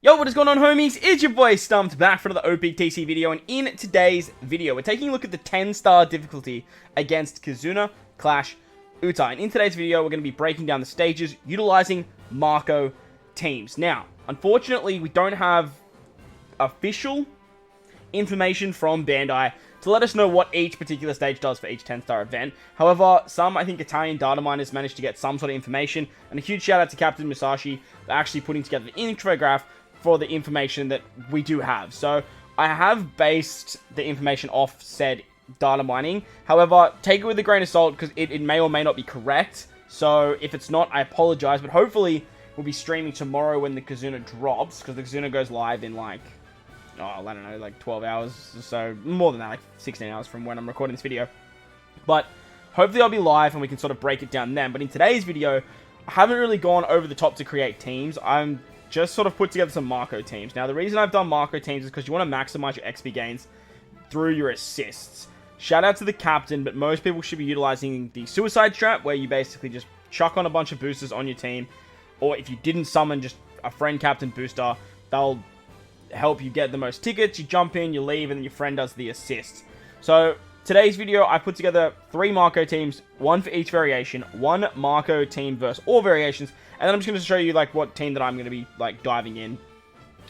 Yo, what is going on, homies? It's your boy StumpD back for another OPTC video, and in today's video, we're taking a look at the 10-star difficulty against KIZUNA Clash Uta. And in today's video, we're going to be breaking down the stages utilizing Marco teams. Now, unfortunately, we don't have official information from Bandai to let us know what each particular stage does for each 10-star event. However, some, I think, Italian data miners managed to get some sort of information, and a huge shout out to Captain Musashi for actually putting together the infograph for the information that we do have. So I have based the information off said data mining. However, take it with a grain of salt because it may or may not be correct. So if it's not, I apologize. But hopefully we'll be streaming tomorrow when the KIZUNA drops, because the KIZUNA goes live in like, oh, I don't know, like 12 hours or so. More than that, like 16 hours from when I'm recording this video. But hopefully I'll be live and we can sort of break it down then. But in today's video, I haven't really gone over the top to create teams. I'm just sort of put together some Marco teams. Now, the reason I've done Marco teams is because you want to maximize your XP gains through your assists. Shout out to the captain, but most people should be utilizing the suicide strat, where you basically just chuck on a bunch of boosters on your team. Or if you didn't summon just a friend captain booster, they'll help you get the most tickets. You jump in, you leave, and then your friend does the assist. So today's video, I put together 3 Marco teams, 1 for each variation, 1 Marco team versus all variations, and then I'm just going to show you like what team that I'm going to be like diving in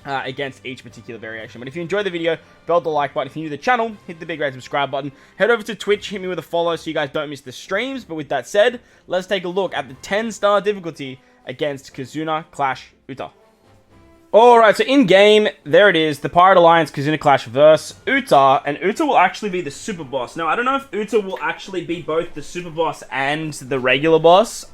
against each particular variation. But if you enjoyed the video, bell the like button. If you're new to the channel, hit the big red subscribe button. Head over to Twitch, hit me with a follow so you guys don't miss the streams. But with that said, let's take a look at the 10-star difficulty against KIZUNA Clash Uta. Alright, so in-game, there it is, the Pirate Alliance KIZUNA Clash vs. Uta, and Uta will actually be the super boss. Now, I don't know if Uta will actually be both the super boss and the regular boss,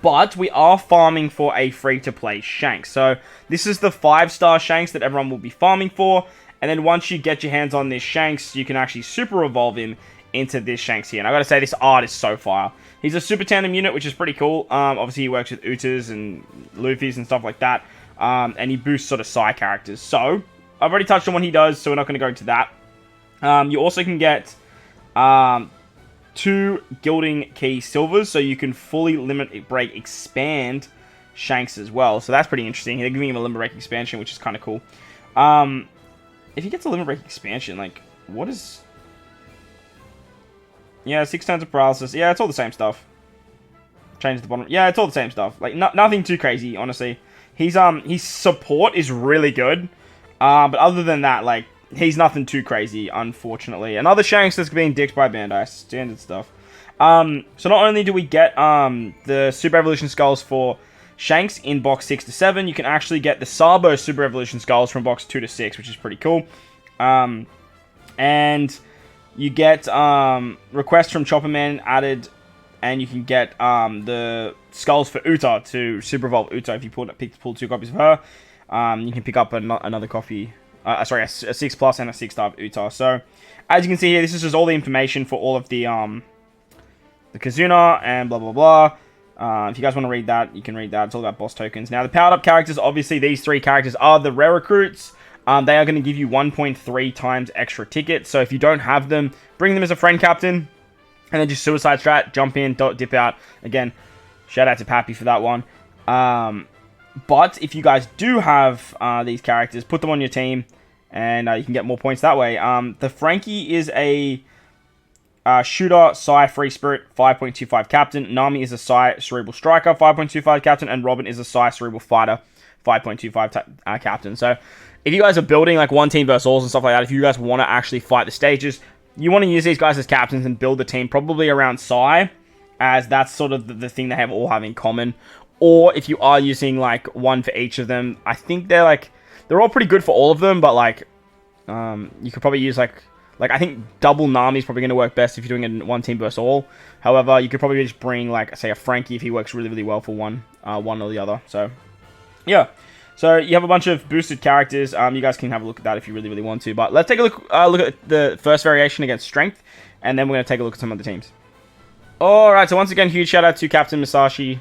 but we are farming for a free-to-play Shanks. So, this is the 5-star Shanks that everyone will be farming for, and then once you get your hands on this Shanks, you can actually super evolve him into this Shanks here. And I gotta say, this art is so fire. He's a super tandem unit, which is pretty cool. Obviously, he works with Utas and Luffy's and stuff like that. And he boosts sort of side characters. So, I've already touched on what he does, so we're not going to go into that. You also can get 2 Gilding Key Silvers, so you can fully limit break expand Shanks as well. So that's pretty interesting. They're giving him a limit break expansion, which is kind of cool. If he gets a limit break expansion, like, what is... Yeah, 6 turns of paralysis. Yeah, it's all the same stuff. Change the bottom. Yeah, it's all the same stuff. Like, nothing too crazy, honestly. His support is really good, but other than that, like, he's nothing too crazy, unfortunately. Another Shanks that's being dicked by Bandai, standard stuff. So not only do we get the Super Evolution Skulls for Shanks in box 6 to 7, you can actually get the Sabo Super Evolution Skulls from box 2 to 6, which is pretty cool. And you get requests from Chopperman added. And you can get the skulls for Uta to Super Evolve Uta. If you pull 2 copies of her, you can pick up another copy. Sorry, a 6+ and a 6-star of Uta. So, as you can see here, this is just all the information for all of the KIZUNA and blah, blah, blah. If you guys want to read that, you can read that. It's all about boss tokens. Now, the powered up characters, obviously, these 3 characters are the rare recruits. They are going to give you 1.3 times extra tickets. So, if you don't have them, bring them as a friend captain. And then just suicide strat, jump in, dip out. Again, shout out to Papi for that one. But if you guys do have these characters, put them on your team. And you can get more points that way. The Frankie is a shooter, Psy, free spirit, 5.25 captain. Nami is a Psy, cerebral striker, 5.25 captain. And Robin is a Psy, cerebral fighter, 5.25 captain. So if you guys are building like one team versus alls and stuff like that, if you guys want to actually fight the stages, you want to use these guys as captains and build the team probably around Psy, as that's sort of the thing they all have in common. Or if you are using like one for each of them, I think they're all pretty good for all of them, but like you could probably use like I think double Nami is probably going to work best if you're doing a one team versus all. However, you could probably just bring like say a Frankie if he works really, really well for one or the other. So yeah. So you have a bunch of boosted characters. You guys can have a look at that if you really, really want to. But let's take a look at the first variation against Strength, and then we're going to take a look at some other teams. Alright, so once again, huge shout out to Captain Musashi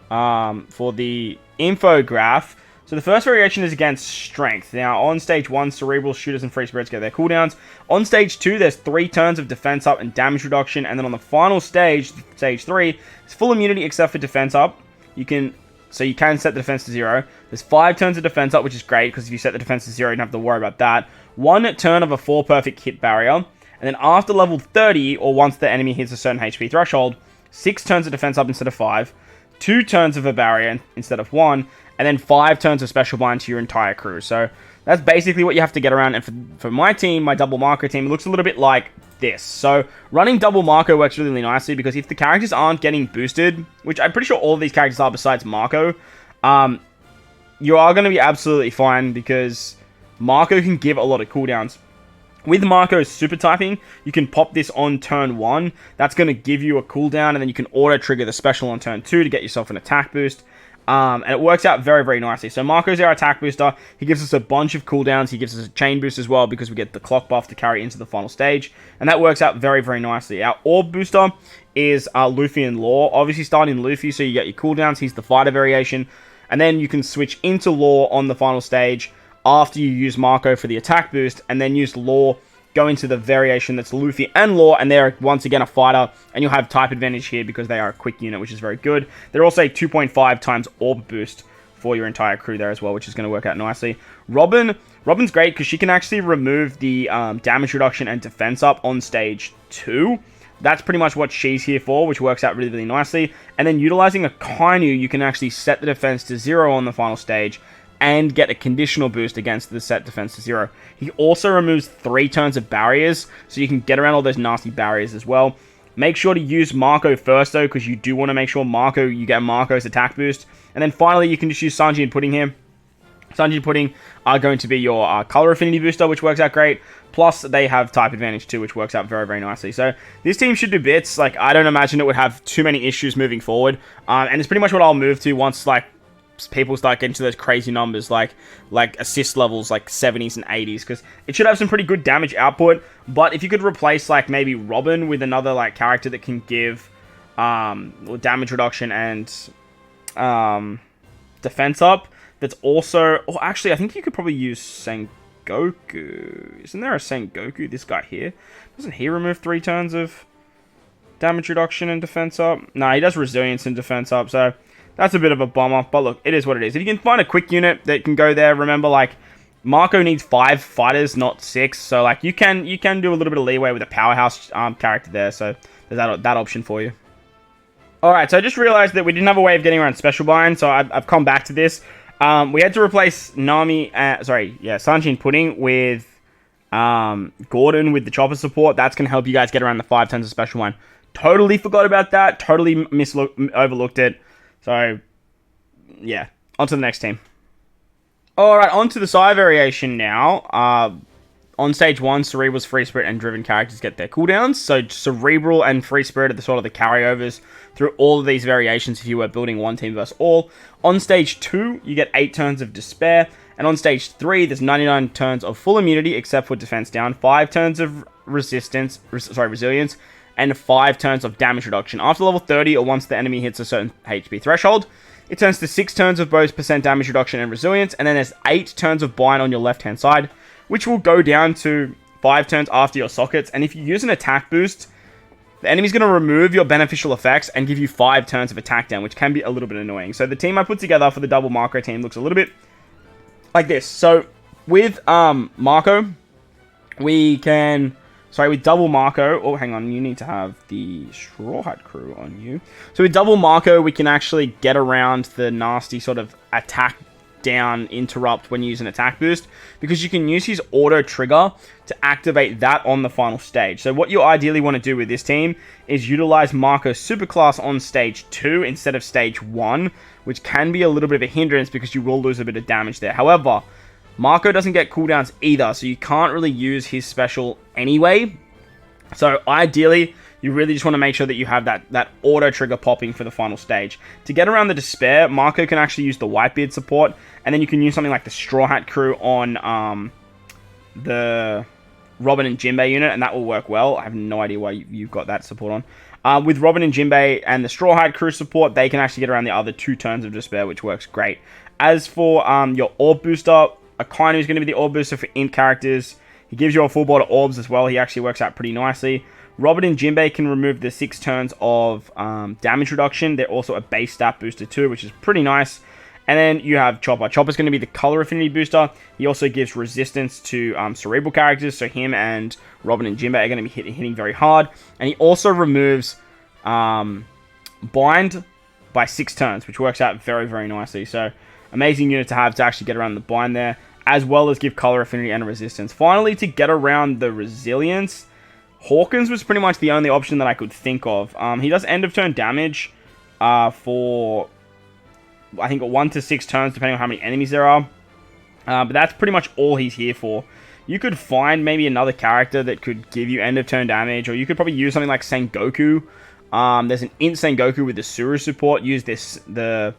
for the infograph. So the first variation is against Strength. Now, on stage 1, Cerebral, Shooters, and Free Spirits get their cooldowns. On stage 2, there's 3 turns of defense up and damage reduction. And then on the final stage, stage 3, it's full immunity except for defense up. You can so you can set the defense to 0. There's 5 turns of defense up, which is great, because if you set the defense to 0, you don't have to worry about that. 1 turn of a 4 perfect hit barrier, and then after level 30, or once the enemy hits a certain HP threshold, 6 turns of defense up instead of 5, 2 turns of a barrier instead of 1, and then 5 turns of special bind to your entire crew. So that's basically what you have to get around, and for my team, my double Marco team, it looks a little bit like this. So running double Marco works really nicely, because if the characters aren't getting boosted, which I'm pretty sure all of these characters are besides Marco, you are going to be absolutely fine, because Marco can give a lot of cooldowns. With Marco's super typing, you can pop this on turn 1. That's going to give you a cooldown, and then you can auto trigger the special on turn 2 to get yourself an attack boost. And it works out very, very nicely. So Marco's our attack booster. He gives us a bunch of cooldowns. He gives us a chain boost as well, because we get the clock buff to carry into the final stage. And that works out very, very nicely. Our orb booster is Luffy and Law. Obviously starting Luffy, so you get your cooldowns. He's the fighter variation. And then you can switch into Law on the final stage after you use Marco for the attack boost, and then use Law, go into the variation that's Luffy and Law, and they're once again a fighter, and you'll have type advantage here because they are a quick unit, which is very good. They're also a 2.5 times orb boost for your entire crew there as well, which is going to work out nicely. Robin's great because she can actually remove the damage reduction and defense up on stage 2. That's pretty much what she's here for, which works out really, really nicely. And then utilizing Akainu, you can actually set the defense to 0 on the final stage, and get a conditional boost against the set defense to 0. He also removes 3 turns of barriers, so you can get around all those nasty barriers as well. Make sure to use Marco first, though, because you do want to make sure you get Marco's attack boost. And then finally, you can just use Sanji and Pudding here. Sanji and Pudding are going to be your color affinity booster, which works out great. Plus, they have type advantage too, which works out very, very nicely. So, this team should do bits. Like, I don't imagine it would have too many issues moving forward. And it's pretty much what I'll move to once, like, people start getting to those crazy numbers like assist levels like 70s and 80s, because it should have some pretty good damage output. But if you could replace like maybe Robin with another like character that can give damage reduction and defense up, that's also, or actually I think you could probably use Sengoku. Isn't there a Sengoku, this guy here? Doesn't he remove 3 turns of damage reduction and defense up? No, he does resilience and defense up, so that's a bit of a bummer, but look, it is what it is. If you can find a quick unit that can go there, remember, like, Marco needs 5 fighters, not 6, so, like, you can do a little bit of leeway with a powerhouse character there, so there's that option for you. Alright, so I just realized that we didn't have a way of getting around special bind, so I've come back to this. We had to replace Sanji and Pudding with Gordon with the chopper support. That's going to help you guys get around the 5 turns of special bind. Totally forgot about that, totally overlooked it. So, yeah, on to the next team. Alright, on to the side variation now. On stage 1, Cerebral's Free Spirit and Driven characters get their cooldowns. So, Cerebral and Free Spirit are the sort of the carryovers through all of these variations if you were building one team versus all. On stage 2, you get 8 turns of Despair. And on stage 3, there's 99 turns of full immunity except for defense down, 5 turns of resilience, and 5 turns of damage reduction. After level 30, or once the enemy hits a certain HP threshold, it turns to 6 turns of both % damage reduction and resilience, and then there's 8 turns of bind on your left-hand side, which will go down to 5 turns after your sockets. And if you use an attack boost, the enemy's going to remove your beneficial effects and give you 5 turns of attack down, which can be a little bit annoying. So the team I put together for the double Marco team looks a little bit like this. So with Marco, with double Marco, oh, hang on, you need to have the Straw Hat crew on you. So with double Marco, we can actually get around the nasty sort of attack down interrupt when you use an attack boost, because you can use his auto trigger to activate that on the final stage. So what you ideally want to do with this team is utilize Marco's superclass on stage 2 instead of stage 1, which can be a little bit of a hindrance because you will lose a bit of damage there. However, Marco doesn't get cooldowns either, so you can't really use his special anyway. So ideally, you really just want to make sure that you have that auto trigger popping for the final stage. To get around the Despair, Marco can actually use the Whitebeard support, and then you can use something like the Straw Hat crew on the Robin and Jinbei unit, and that will work well. I have no idea why you've got that support on. With Robin and Jinbei and the Straw Hat crew support, they can actually get around the other 2 turns of Despair, which works great. As for your Orb Booster, Akainu is going to be the Orb Booster for int characters. He gives you a full board of orbs as well. He actually works out pretty nicely. Robin and Jinbei can remove the 6 turns of damage reduction. They're also a base stat booster too, which is pretty nice. And then you have Chopper. Chopper's going to be the color affinity booster. He also gives resistance to cerebral characters, so him and Robin and Jinbei are going to be hitting very hard. And he also removes bind by 6 turns, which works out very, very nicely. So amazing unit to have to actually get around the bind there, as well as give color affinity and resistance. Finally, to get around the resilience, Hawkins was pretty much the only option that I could think of. He does end of turn damage for, I think, 1 to 6 turns, depending on how many enemies there are. But that's pretty much all he's here for. You could find maybe another character that could give you end of turn damage, or you could probably use something like Sengoku. There's an Int Sengoku with the Suru support. Use the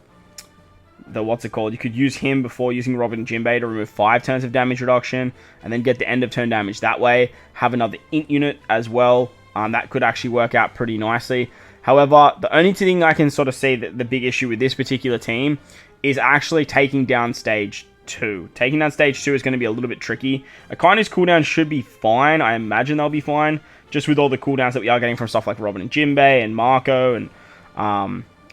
what's it called? You could use him before using Robin and Jinbei to remove 5 turns of damage reduction, and then get the end of turn damage that way. Have another Int unit as well. That could actually work out pretty nicely. However, the only thing I can sort of see that the big issue with this particular team is actually taking down stage 2. Taking down stage 2 is going to be a little bit tricky. Akanu's cooldown should be fine. I imagine they'll be fine, just with all the cooldowns that we are getting from stuff like Robin and Jinbei and Marco and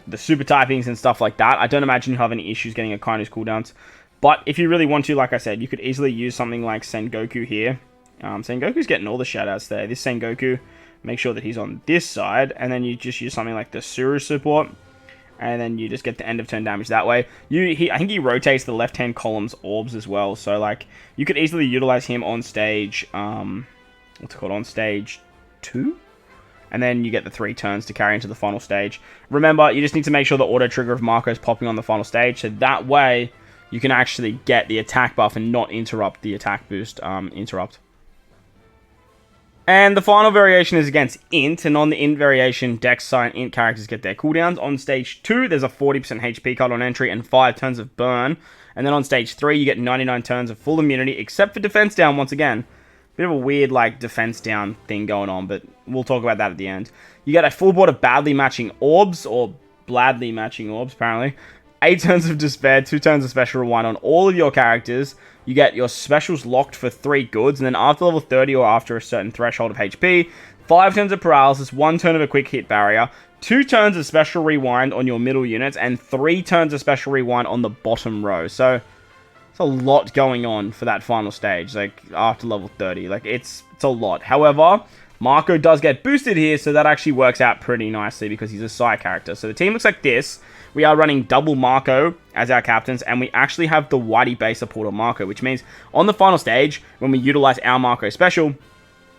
the super typings and stuff like that. I don't imagine you'll have any issues getting Akanu's cooldowns. But if you really want to, like I said, you could easily use something like Sengoku here. Sengoku's getting all the shoutouts there. This Sengoku, make sure that he's on this side, and then you just use something like the Suru support, and then you just get the end of turn damage that way. I think he rotates the left hand column's orbs as well, so like you could easily utilize him on stage, what's it called, on stage 2, and then you get the 3 turns to carry into the final stage. Remember, you just need to make sure the auto trigger of Marco is popping on the final stage, so that way you can actually get the attack buff and not interrupt the attack boost interrupt. And the final variation is against Int, and on the Int variation, Dex, Psi, and Int characters get their cooldowns. On stage 2, there's a 40% HP cut on entry and 5 turns of burn. And then on stage 3, you get 99 turns of full immunity, except for defense down once again. Bit of a weird, like, defense down thing going on, but we'll talk about that at the end. You get a full board of badly matching orbs, or bladly matching orbs, apparently. 8 turns of despair, 2 turns of special rewind on all of your characters. You get your specials locked for 3 goods, and then after level 30 or after a certain threshold of HP, 5 turns of paralysis, 1 turn of a quick hit barrier, 2 turns of special rewind on your middle units, and 3 turns of special rewind on the bottom row. So, it's a lot going on for that final stage, like, after level 30. Like, it's a lot. However, Marco does get boosted here, so that actually works out pretty nicely because he's a Psi character. So the team looks like this. We are running double Marco as our captains, and we actually have the Whitey base support on Marco, which means on the final stage, when we utilize our Marco special,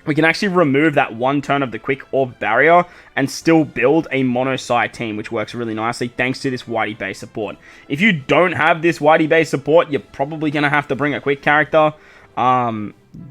we can actually remove that 1 turn of the quick orb barrier and still build a mono Psi team, which works really nicely thanks to this Whitey base support. If you don't have this Whitey base support, you're probably going to have to bring a quick character.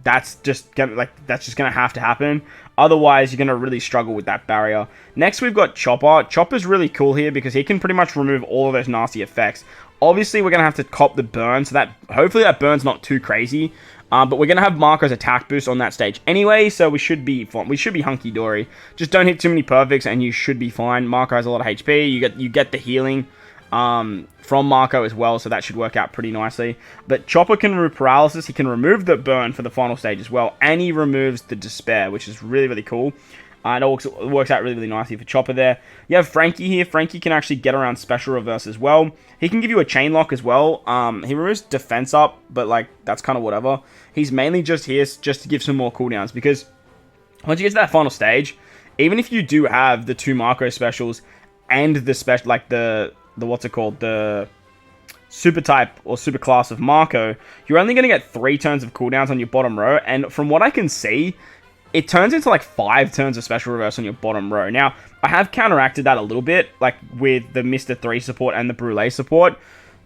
That's just gonna have to happen. Otherwise, you're gonna really struggle with that barrier. Next, we've got Chopper. Chopper's really cool here because he can pretty much remove all of those nasty effects. Obviously, we're gonna have to cop the burn, so that hopefully that burn's not too crazy. But we're gonna have Marco's attack boost on that stage anyway, so we should be fine. We should be hunky dory. Just don't hit too many perfects, and you should be fine. Marco has a lot of HP. You get the healing from Marco as well, so that should work out pretty nicely. But Chopper can remove paralysis, he can remove the burn for the final stage as well, and he removes the despair, which is really, really cool. It works out really, really nicely for Chopper there. You have Frankie here. Frankie can actually get around special reverse as well. He can give you a chain lock as well. He removes defense up, but like that's kind of whatever. He's mainly just here just to give some more cooldowns, because once you get to that final stage, even if you do have the 2 Marco specials and the special, like the what's it called, the super type or super class of Marco, you're only going to get 3 turns of cooldowns on your bottom row, and from what I can see, it turns into like 5 turns of special reverse on your bottom row. Now, I have counteracted that a little bit, like with the Mr. 3 support and the Brule support.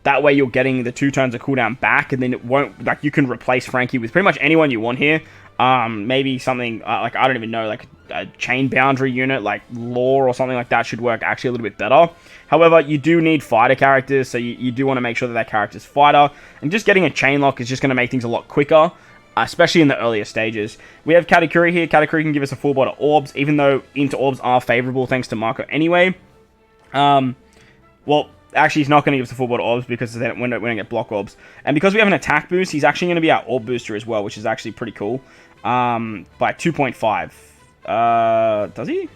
That way you're getting the 2 turns of cooldown back, and then it won't, like, you can replace Frankie with pretty much anyone you want here. Maybe something, like, I don't even know, like a chain boundary unit, like Lore or something like that should work actually a little bit better. However, you do need fighter characters, so you do want to make sure that character's fighter, and just getting a chain lock is just going to make things a lot quicker, especially in the earlier stages. We have Katakuri here. Katakuri can give us a full body of orbs, even though into orbs are favorable thanks to Marco anyway. Well, actually, he's not going to give us a full body of orbs because then we don't get block orbs. And because we have an attack boost, he's actually going to be our orb booster as well, which is actually pretty cool. By 2.5. Does he?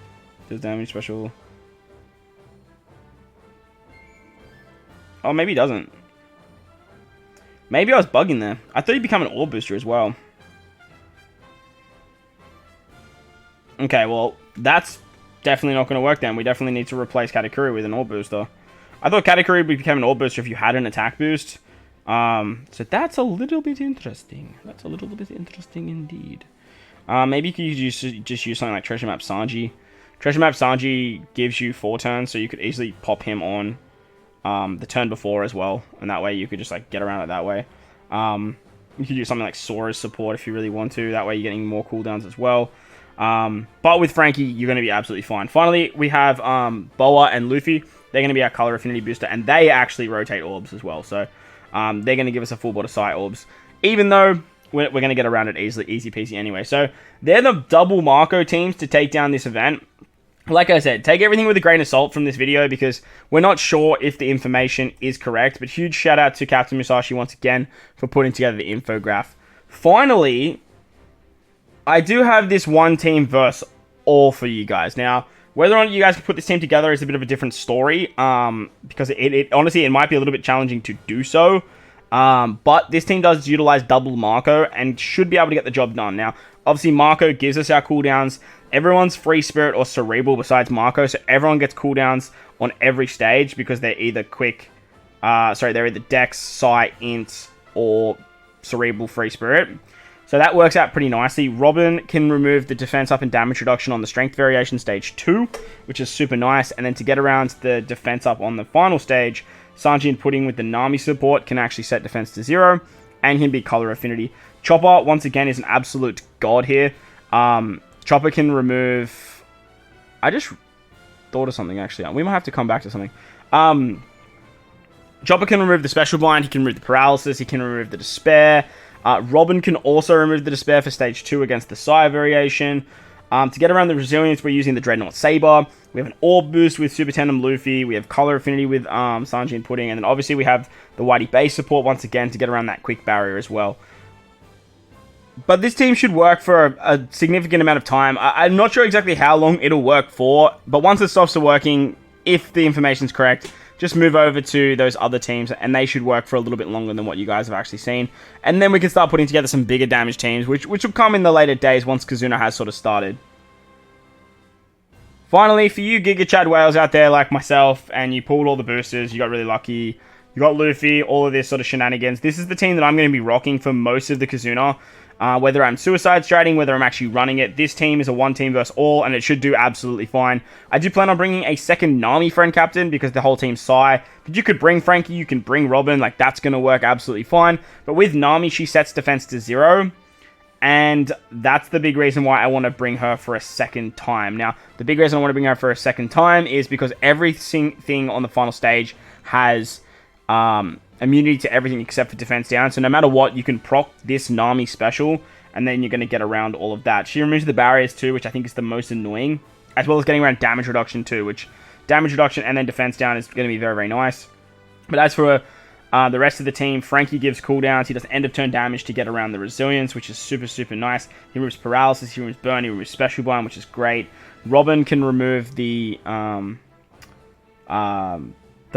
Does damage special? Oh, maybe he doesn't. Maybe I was bugging there. I thought he'd become an orb booster as well. Okay, well, that's definitely not going to work then. We definitely need to replace Katakuri with an orb booster. I thought Katakuri would become an orb booster if you had an attack boost. So that's a little bit interesting. That's a little bit interesting indeed. Maybe you could just use something like Treasure Map Sanji. Treasure Map Sanji gives you 4 turns, so you could easily pop him on the turn before as well, and that way you could just like get around it that way. You could use something like Sora's support if you really want to. That way you're getting more cooldowns as well. But with Frankie, you're going to be absolutely fine. Finally, we have Boa and Luffy. They're going to be our color affinity booster, and they actually rotate orbs as well. So they're going to give us a full border sight orbs, even though we're going to get around it easily, easy peasy anyway. So they're the double Marco teams to take down this event. Like I said, take everything with a grain of salt from this video because we're not sure if the information is correct. But huge shout out to Captain Musashi once again for putting together the infograph. Finally, I do have this one team verse all for you guys. Now, whether or not you guys can put this team together is a bit of a different story. Because it honestly, it might be a little bit challenging to do so. But this team does utilize double Marco and should be able to get the job done. Now, obviously, Marco gives us our cooldowns. Everyone's free spirit or cerebral besides Marco, so everyone gets cooldowns on every stage because they're either quick, they're either Dex, Sight, Int, or cerebral free spirit. So that works out pretty nicely. Robin can remove the defense up and damage reduction on the strength variation stage 2, which is super nice. And then to get around the defense up on the final stage, Sanji and Pudding with the Nami support can actually set defense to 0 and can be color affinity. Chopper, once again, is an absolute god here. Chopper can remove... I just thought of something, actually. We might have to come back to something. Chopper can remove the Special Blind. He can remove the Paralysis. He can remove the Despair. Robin can also remove the Despair for Stage 2 against the Sire variation. To get around the Resilience, we're using the Dreadnought Saber. We have an Orb Boost with Super Tandem Luffy. We have Color Affinity with Sanji and Pudding. And then obviously we have the Whitey Base support once again to get around that quick barrier as well. But this team should work for a significant amount of time. I'm not sure exactly how long it'll work for, but once it stops working, if the information's correct, just move over to those other teams, and they should work for a little bit longer than what you guys have actually seen. And then we can start putting together some bigger damage teams, which will come in the later days once KIZUNA has sort of started. Finally, for you Giga Chad whales out there like myself, and you pulled all the boosters, you got really lucky, you got Luffy, all of this sort of shenanigans, this is the team that I'm going to be rocking for most of the KIZUNA. Whether I'm suicide striding, whether I'm actually running it, this team is a one team versus all, and it should do absolutely fine. I do plan on bringing a second Nami friend captain because the whole team's Sai. But you could bring Frankie, you can bring Robin, like that's going to work absolutely fine. But with Nami, she sets defense to 0, and that's the big reason why I want to bring her for a second time. Now, the big reason I want to bring her for a second time is because everything on the final stage has immunity to everything except for defense down. So no matter what, you can proc this Nami special, and then you're going to get around all of that. She removes the barriers too, which I think is the most annoying, as well as getting around damage reduction too, which damage reduction and then defense down is going to be very, very nice. But as for the rest of the team, Frankie gives cooldowns. He does end of turn damage to get around the resilience, which is super, super nice. He removes paralysis, he removes burn, he removes special blind, which is great. Robin can remove the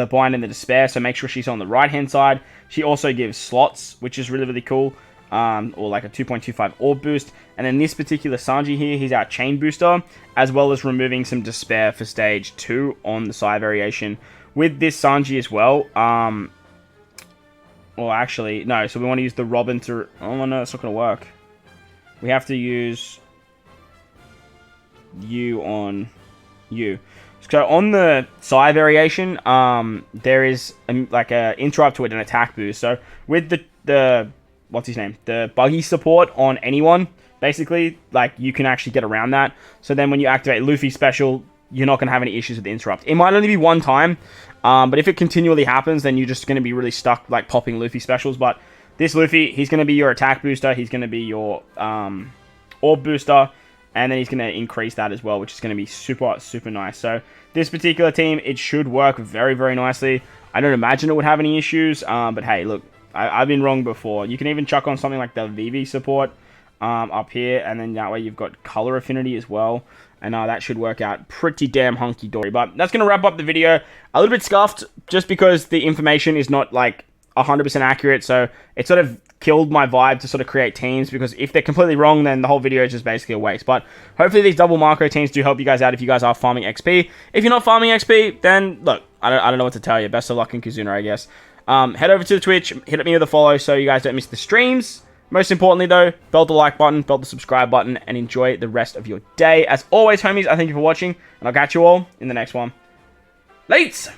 blind and the despair, so make sure she's on the right hand side. She also gives slots, which is really, really cool, or like a 2.25 orb boost. And then this particular Sanji here, he's our chain booster, as well as removing some despair for stage 2 on the Sai variation. With this Sanji as well, well actually, no, so we want to use the Robin to, oh no, it's not going to work. We have to use you on you. So on the Sai variation, there is like a interrupt with an attack boost. So with the what's his name, the buggy support on anyone, basically, like you can actually get around that. So then when you activate Luffy special, you're not gonna have any issues with the interrupt. It might only be one time, but if it continually happens, then you're just gonna be really stuck like popping Luffy specials. But this Luffy, he's gonna be your attack booster. He's gonna be your orb booster. And then he's going to increase that as well, which is going to be super, super nice. So this particular team, it should work very, very nicely. I don't imagine it would have any issues. But hey, look, I've been wrong before. You can even chuck on something like the VV support. up here, and then that way you've got color affinity as well, and that should work out pretty damn hunky-dory. But that's going to wrap up the video. A little bit scuffed, just because the information is not, like, 100% accurate, so it sort of killed my vibe to sort of create teams, because if they're completely wrong, then the whole video is just basically a waste. But hopefully these double macro teams do help you guys out if you guys are farming XP. If you're not farming XP, then, look, I don't know what to tell you. Best of luck in KIZUNA, I guess. Head over to the Twitch, hit me with a follow so you guys don't miss the streams. Most importantly, though, belt the like button, belt the subscribe button, and enjoy the rest of your day. As always, homies, I thank you for watching, and I'll catch you all in the next one. Lates!